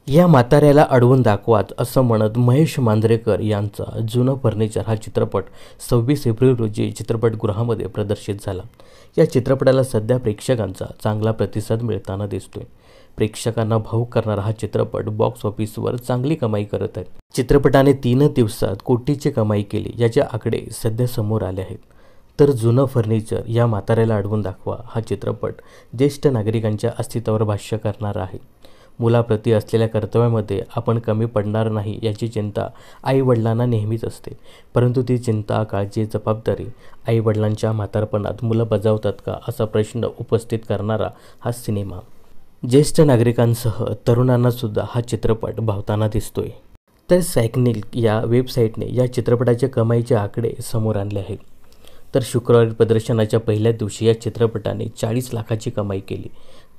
या म्हाताऱ्याला अडवून दाखवाच असं म्हणत महेश मांजरेकर यांचा जुनं फर्निचर हा चित्रपट 26 एप्रिल रोजी चित्रपटगृहामध्ये प्रदर्शित झाला। या चित्रपटाला सध्या प्रेक्षकांचा चांगला प्रतिसाद मिळताना दिसतोय। प्रेक्षकांना भावुक करणारा हा चित्रपट बॉक्स ऑफिसवर चांगली कमाई करत आहे। चित्रपटाने 3 दिवसात कोटीची कमाई केली याचे आकडे सध्या समोर आले आहेत। तर जुनं फर्निचर या म्हाताऱ्याला अडवून दाखवा हा चित्रपट ज्येष्ठ नागरिकांच्या अस्तित्वावर भाष्य करणारा आहे। मुलाप्रती असलेल्या कर्तव्यामध्ये आपण कमी पडणार नाही याची चिंता आईवडिलांना नेहमीच असते, परंतु ती चिंता, काळजी, जबाबदारी आईवडिलांच्या म्हातारपणात मुलं बजावतात का असा प्रश्न उपस्थित करणारा हा सिनेमा ज्येष्ठ नागरिकांसह तरुणांना सुद्धा हा चित्रपट भावताना दिसतोय। तर सॅकनिल या वेबसाईटने या चित्रपटाचे कमाईचे आकडे समोर आणले आहेत। तर शुक्रवारी प्रदर्शनाच्या पहिल्या दिवशी या चित्रपटाने 40 लाखाची कमाई केली,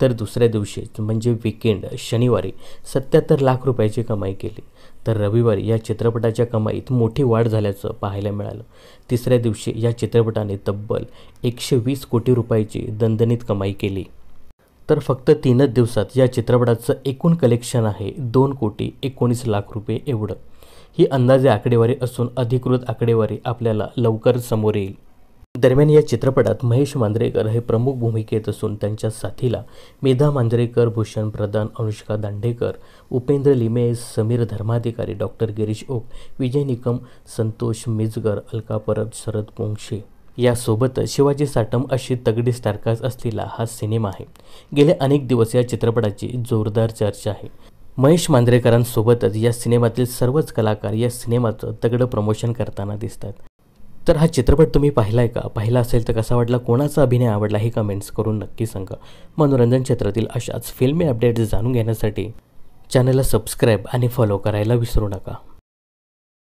तर दुसऱ्या दिवशी म्हणजे वीकेंड शनिवारी 77 लाख रुपयाची कमाई केली। तर रविवारी या चित्रपटाच्या कमाईत मोठी वाढ झाल्याचं पाहायला मिळालं। तिसऱ्या दिवशी या चित्रपटाने तब्बल 120 कोटी रुपयाची दणदणीत कमाई केली। तर फक्त 3 दिवसात या चित्रपटाचं एकूण कलेक्शन आहे 2,19,00,000 रुपये एवढं। ही अंदाजे आकडेवारी असून अधिकृत आकडेवारी आपल्याला लवकर समोर येईल। दरम्यान या चित्रपटात महेश मांजरेकर हे प्रमुख भूमिकेत असून त्यांच्या साथीला मेधा मांजरेकर, भूषण प्रधान, अनुष्का दांडेकर, उपेंद्र लिमे, समीर धर्माधिकारी, डॉक्टर गिरीश ओक, विजय निकम, संतोष मिजगर, अलका परब, शरद पोंक्षे यासोबतच शिवाजी साटम अशी तगडी स्टारकास्ट असलेला हा सिनेमा आहे। गेले अनेक दिवस या चित्रपटाची जोरदार चर्चा आहे। महेश मांजरेकरांसोबतच या सिनेमातील सर्वच कलाकार या सिनेमाचं तगडं प्रमोशन करताना दिसतात। तर हा चित्रपट तुम्ही पाहिलाय का? पाहिला असेल तर कसा वाटला, कोणाचा अभिनय आवडला हे कमेंट्स करून नक्की सांगा। मनोरंजन क्षेत्रातील अशाच फिल्मी अपडेट्स जाणून घेण्यासाठी चॅनलला सबस्क्राईब आणि फॉलो करायला विसरू नका।